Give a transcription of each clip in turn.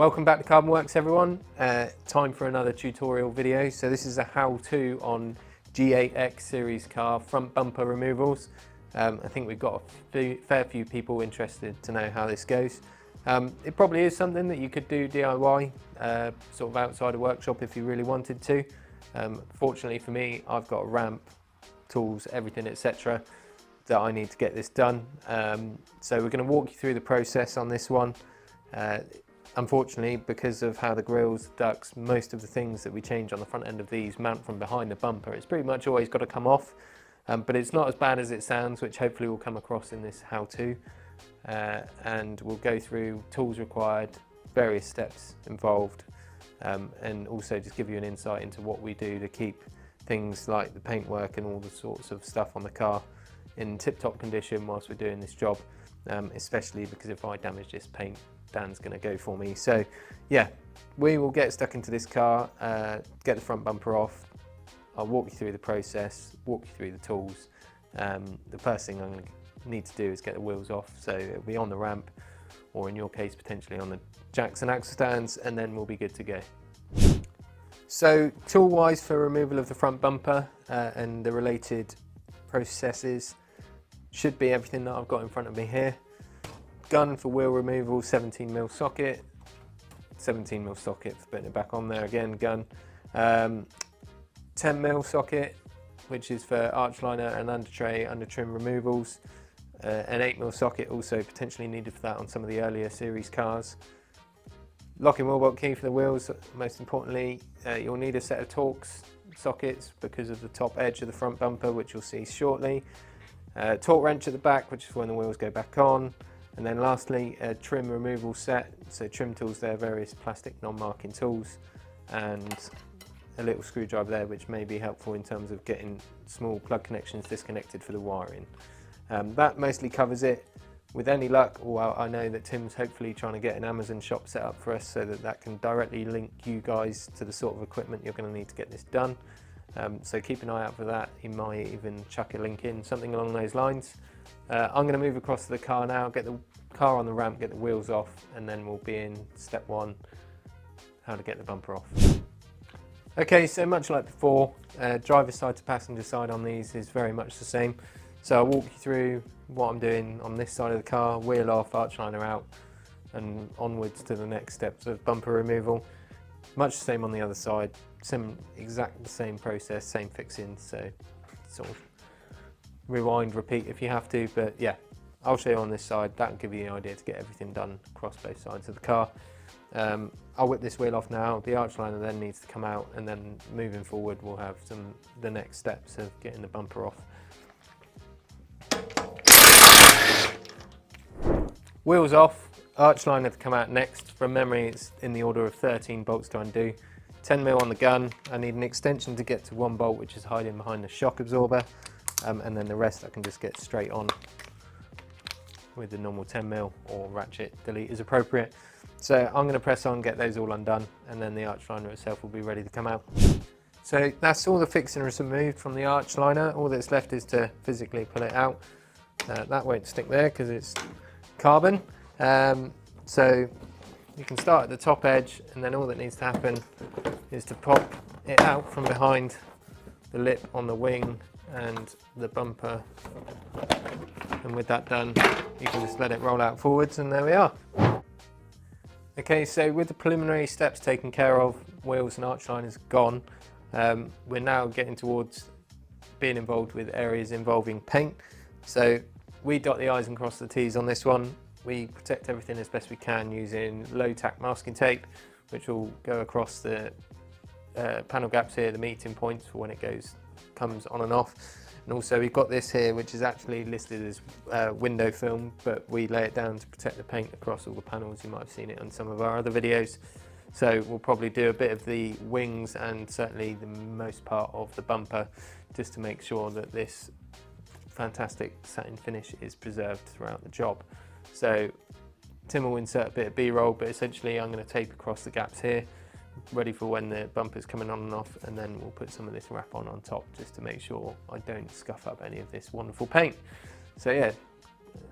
Welcome back to Carbonwurks, everyone. Time for another tutorial video. So this is a how-to on G8X series car front bumper removals. I think we've got a fair few people interested to know how this goes. It probably is something that you could do DIY, sort of outside a workshop if you really wanted to. Fortunately for me, I've got a ramp, tools, everything, etc. that I need to get this done. So we're going to walk you through the process on this one. Unfortunately, because of how the grills, ducts, most of the things that we change on the front end of these mount from behind the bumper, it's pretty much always got to come off. But it's not as bad as it sounds, which hopefully will come across in this how-to. And we'll go through tools required, various steps involved, and also just give you an insight into what we do to keep things like the paintwork and all the sorts of stuff on the car in tip-top condition whilst we're doing this job, especially because if I damage this paint, Dan's going to go for me. So yeah, we will get stuck into this car, get the front bumper off. I'll walk you through the process, walk you through the tools. The first thing I'm going to need to do is get the wheels off, so it'll be on the ramp, or in your case potentially on the jacks and axle stands, and then we'll be good to go. So tool wise for removal of the front bumper and the related processes should be everything that I've got in front of me here. Gun for wheel removal, 17mm socket, 17mm socket for putting it back on there again, gun. 10mm socket, which is for arch liner and under tray, under trim removals. An 8mm socket also potentially needed for that on some of the earlier series cars. Locking wheel bolt key for the wheels, most importantly. You'll need a set of Torx sockets because of the top edge of the front bumper, which you'll see shortly. Torque wrench at the back, which is when the wheels go back on. And then lastly, a trim removal set, so trim tools there, various plastic non-marking tools, and a little screwdriver there which may be helpful in terms of getting small plug connections disconnected for the wiring. That mostly covers it. With any luck, well, I know that Tim's hopefully trying to get an Amazon shop set up for us so that that can directly link you guys to the sort of equipment you're going to need to get this done. So keep an eye out for that. He might even chuck a link in, something along those lines. I'm going to move across to the car now, get the car on the ramp, get the wheels off, and then we'll be in step one, how to get the bumper off. Okay, so much like before, driver's side to passenger side on these is very much the same. So I'll walk you through what I'm doing on this side of the car, wheel off, arch liner out, and onwards to the next steps of bumper removal. Much the same on the other side, exact the same process, same fixing, so sort of rewind, repeat if you have to, but yeah, I'll show you on this side. That'll give you the idea to get everything done across both sides of the car. I'll whip this wheel off now. The arch liner then needs to come out, and then moving forward we'll have the next steps of getting the bumper off. Wheels off, arch liner to come out next. From memory it's in the order of 13 bolts to undo. 10mm on the gun. I need an extension to get to one bolt which is hiding behind the shock absorber. And then the rest I can just get straight on with the normal 10mm or ratchet delete as appropriate. So I'm going to press on, get those all undone, and then the arch liner itself will be ready to come out. So that's all the fixing is removed from the arch liner. All that's left is to physically pull it out. That won't stick there because it's carbon. So you can start at the top edge, and then all that needs to happen is to pop it out from behind the lip on the wing and the bumper, and with that done you can just let it roll out forwards, and there we are. Okay, so with the preliminary steps taken care of, wheels and arch liners gone, we're now getting towards being involved with areas involving paint. So we dot the I's and cross the T's on this one. We protect everything as best we can using low tack masking tape, which will go across the panel gaps here, the meeting points for when it comes on and off. And also we've got this here which is actually listed as window film, but we lay it down to protect the paint across all the panels. You might have seen it on some of our other videos. So we'll probably do a bit of the wings and certainly the most part of the bumper, just to make sure that this fantastic satin finish is preserved throughout the job. So Tim will insert a bit of B-roll, but essentially I'm going to tape across the gaps here, ready for when the bumper's coming on and off, and then we'll put some of this wrap on top just to make sure I don't scuff up any of this wonderful paint. So yeah,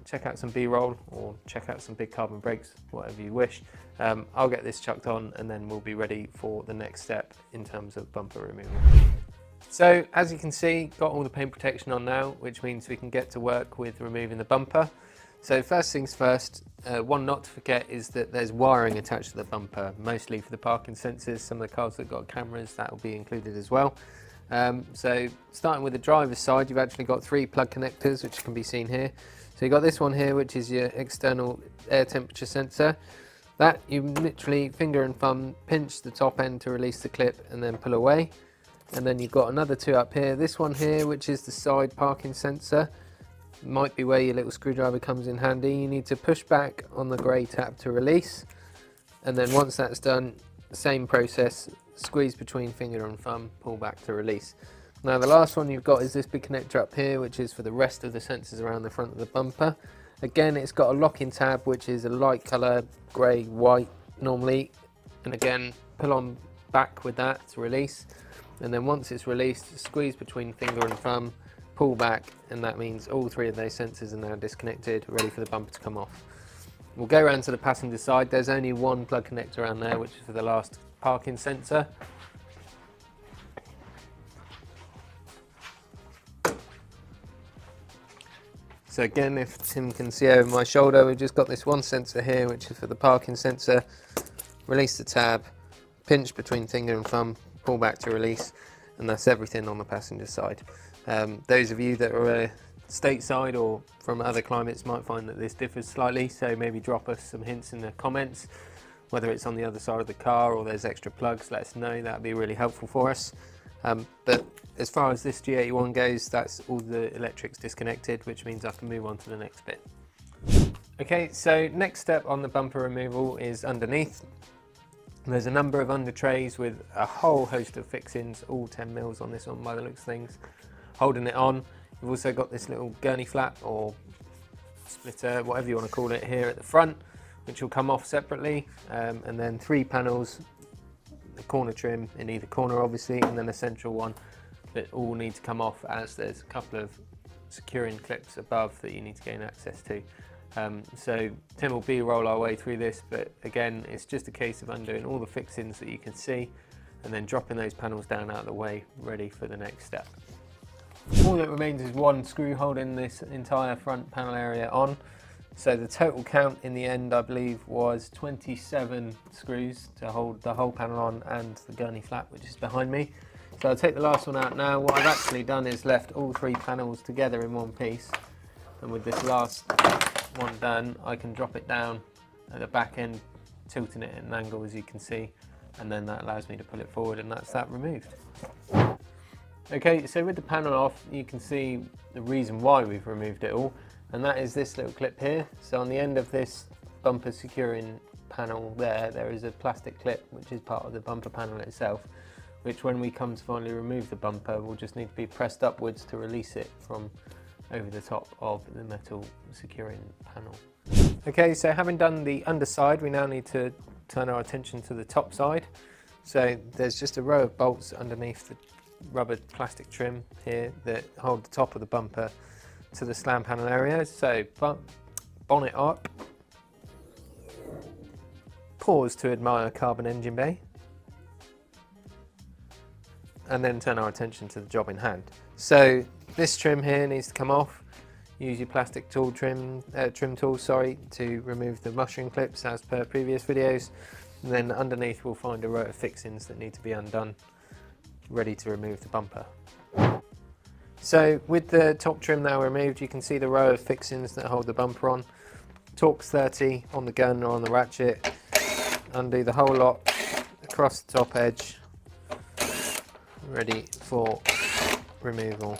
check out some B-roll or check out some big carbon brakes, whatever you wish. I'll get this chucked on and then we'll be ready for the next step in terms of bumper removal. So as you can see, got all the paint protection on now, which means we can get to work with removing the bumper. So first things first, one not to forget is that there's wiring attached to the bumper, mostly for the parking sensors. Some of the cars that got cameras, that will be included as well. So starting with the driver's side, you've actually got 3 plug connectors, which can be seen here. So you've got this one here, which is your external air temperature sensor. That you literally finger and thumb pinch the top end to release the clip and then pull away. And then you've got another 2 up here. This one here, which is the side parking sensor, might be where your little screwdriver comes in handy. You need to push back on the grey tab to release. And then once that's done, same process, squeeze between finger and thumb, pull back to release. Now the last one you've got is this big connector up here, which is for the rest of the sensors around the front of the bumper. Again, it's got a locking tab, which is a light colour, grey, white normally. And again, pull on back with that to release. And then once it's released, squeeze between finger and thumb, pull back, and that means all 3 of those sensors are now disconnected, ready for the bumper to come off. We'll go around to the passenger side. There's only 1 plug connector around there, which is for the last parking sensor. So again, if Tim can see over my shoulder, we've just got this 1 sensor here, which is for the parking sensor. Release the tab, pinch between finger and thumb, pull back to release, and that's everything on the passenger side. Those of you that are stateside or from other climates might find that this differs slightly, so maybe drop us some hints in the comments, whether it's on the other side of the car or there's extra plugs. Let us know, that would be really helpful for us. But as far as this G81 goes, that's all the electrics disconnected, which means I can move on to the next bit. Okay, so next step on the bumper removal is underneath. There's a number of under trays with a whole host of fixings, all 10 mils on this one by the looks of things, holding it on. You've also got this little gurney flap or splitter, whatever you want to call it, here at the front, which will come off separately, and then 3 panels, the corner trim in either corner obviously, and then a central one that all need to come off, as there's a couple of securing clips above that you need to gain access to. So Tim will B-roll our way through this, but again, it's just a case of undoing all the fixings that you can see and then dropping those panels down out of the way, ready for the next step. All that remains is 1 screw holding this entire front panel area on. So the total count in the end, I believe, was 27 screws to hold the whole panel on and the gurney flap, which is behind me. So I'll take the last one out now. What I've actually done is left all 3 panels together in one piece, and with this last one done, I can drop it down at the back end, tilting it at an angle, as you can see, and then that allows me to pull it forward, and that's that removed. Okay, so with the panel off, you can see the reason why we've removed it all, and that is this little clip here. So on the end of this bumper securing panel there is a plastic clip which is part of the bumper panel itself, which when we come to finally remove the bumper will just need to be pressed upwards to release it from over the top of the metal securing panel. Okay, so having done the underside, we now need to turn our attention to the top side. So there's just a row of bolts underneath the rubber plastic trim here that hold the top of the bumper to the slam panel area. So bonnet up, pause to admire carbon engine bay, and then turn our attention to the job in hand. So this trim here needs to come off. Use your plastic tool trim tool, to remove the mushroom clips as per previous videos. And then underneath we'll find a row of fixings that need to be undone, ready to remove the bumper. So with the top trim now removed, you can see the row of fixings that hold the bumper on. Torque's 30 on the gun or on the ratchet. Undo the whole lot across the top edge, ready for removal.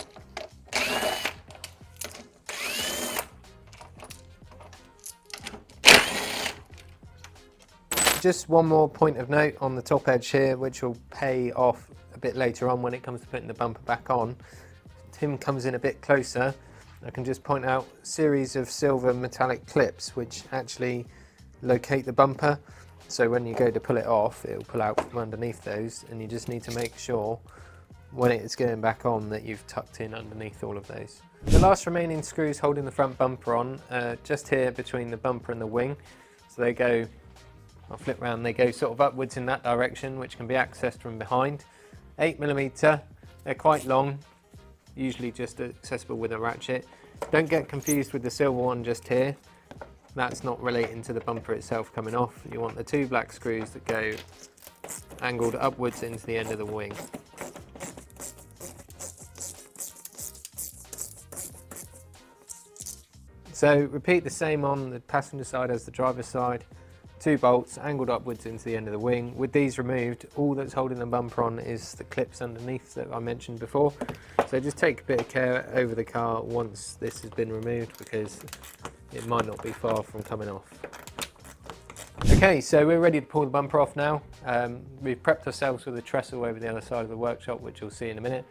Just one more point of note on the top edge here, which will pay off a bit later on when it comes to putting the bumper back on. Tim comes in a bit closer. I can just point out a series of silver metallic clips which actually locate the bumper. So when you go to pull it off, it will pull out from underneath those, and you just need to make sure when it's going back on that you've tucked in underneath all of those. The last remaining screws holding the front bumper on, just here between the bumper and the wing. So they go, I'll flip around, they go sort of upwards in that direction, which can be accessed from behind. 8mm, they're quite long, usually just accessible with a ratchet. Don't get confused with the silver one just here. That's not relating to the bumper itself coming off. You want the two black screws that go angled upwards into the end of the wing. So repeat the same on the passenger side as the driver's side. Two bolts angled upwards into the end of the wing. With these removed, all that's holding the bumper on is the clips underneath that I mentioned before. So just take a bit of care over the car once this has been removed, because it might not be far from coming off. Okay, so we're ready to pull the bumper off now. We've prepped ourselves with a trestle over the other side of the workshop, which you'll see in a minute.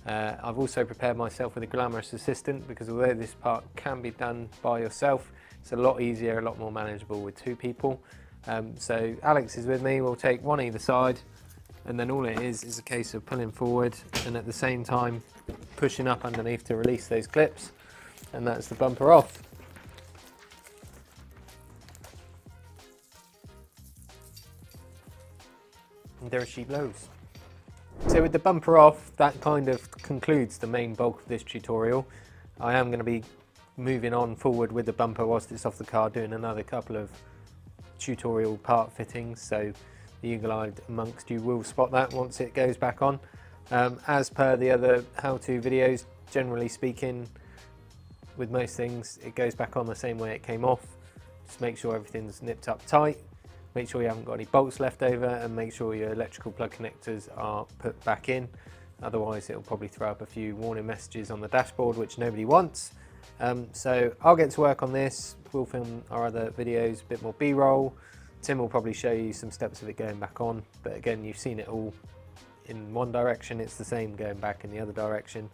I've also prepared myself with a glamorous assistant, because although this part can be done by yourself, it's a lot easier, a lot more manageable with two people. So Alex is with me, we'll take one either side, and then all it is a case of pulling forward and at the same time pushing up underneath to release those clips, and that's the bumper off. And there she blows. So with the bumper off, that kind of concludes the main bulk of this tutorial. I am going to be moving on forward with the bumper whilst it's off the car, doing another couple of tutorial part fittings, so the eagle-eyed amongst you will spot that once it goes back on. As per the other how-to videos, generally speaking, with most things, it goes back on the same way it came off. Just make sure everything's nipped up tight, make sure you haven't got any bolts left over, and make sure your electrical plug connectors are put back in. Otherwise it'll probably throw up a few warning messages on the dashboard, which nobody wants. So I'll get to work on this. We'll film our other videos, a bit more B-roll. Tim will probably show you some steps of it going back on, but again, you've seen it all in one direction, it's the same going back in the other direction.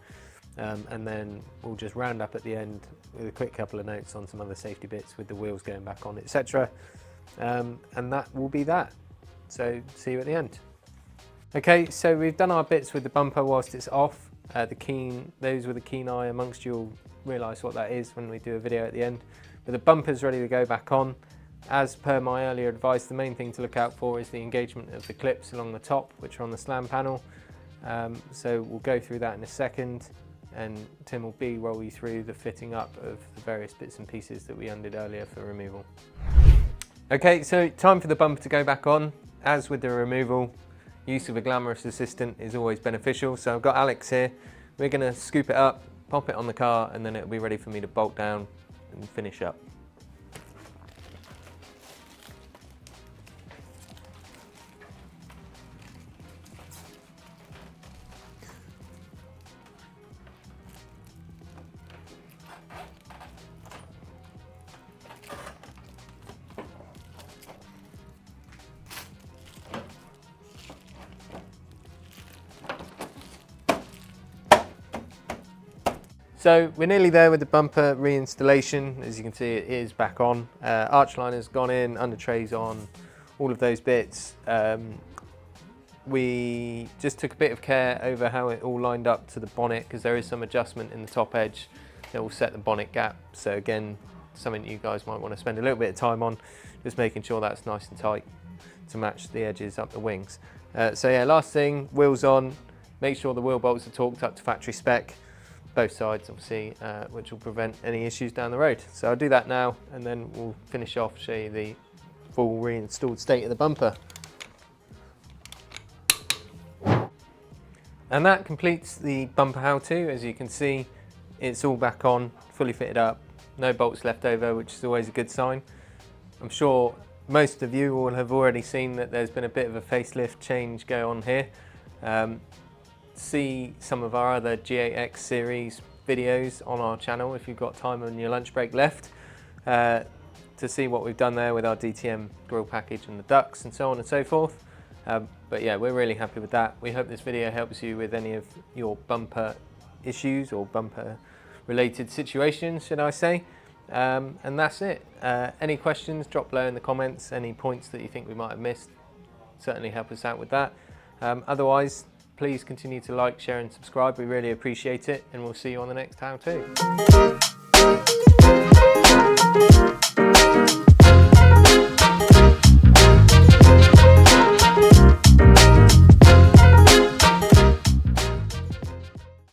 And then we'll just round up at the end with a quick couple of notes on some other safety bits with the wheels going back on, etc. And that will be that. So see you at the end. Okay, so we've done our bits with the bumper whilst it's off. Those with a keen eye amongst you will realise what that is when we do a video at the end. But the bumper's ready to go back on. As per my earlier advice, the main thing to look out for is the engagement of the clips along the top, which are on the slam panel. So we'll go through that in a second, and Tim will B-roll you through the fitting up of the various bits and pieces that we undid earlier for removal. Okay, so time for the bumper to go back on. As with the removal, use of a glamorous assistant is always beneficial. So I've got Alex here. We're going to scoop it up, pop it on the car, and then it'll be ready for me to bolt down and finish up. So we're nearly there with the bumper reinstallation. As you can see, it is back on. Arch liner's gone in, undertrays on, all of those bits. We just took a bit of care over how it all lined up to the bonnet, because there is some adjustment in the top edge that will set the bonnet gap. So again, something you guys might want to spend a little bit of time on, just making sure that's nice and tight to match the edges up the wings. So yeah, last thing, wheels on. Make sure the wheel bolts are torqued up to factory spec. Both sides obviously, which will prevent any issues down the road. So I'll do that now, and then we'll finish off, show you the full reinstalled state of the bumper. And that completes the bumper how-to. As you can see, it's all back on, fully fitted up, no bolts left over, which is always a good sign. I'm sure most of you will have already seen that there's been a bit of a facelift change go on here. See some of our other G8X series videos on our channel if you've got time on your lunch break left, to see what we've done there with our DTM grille package and the ducts and so on and so forth. But yeah, we're really happy with that. We hope this video helps you with any of your bumper issues or bumper related situations, should I say. And that's it. Any questions, drop below in the comments. Any points that you think we might have missed, certainly help us out with that. Otherwise, please continue to like, share and subscribe. We really appreciate it, and we'll see you on the next how to.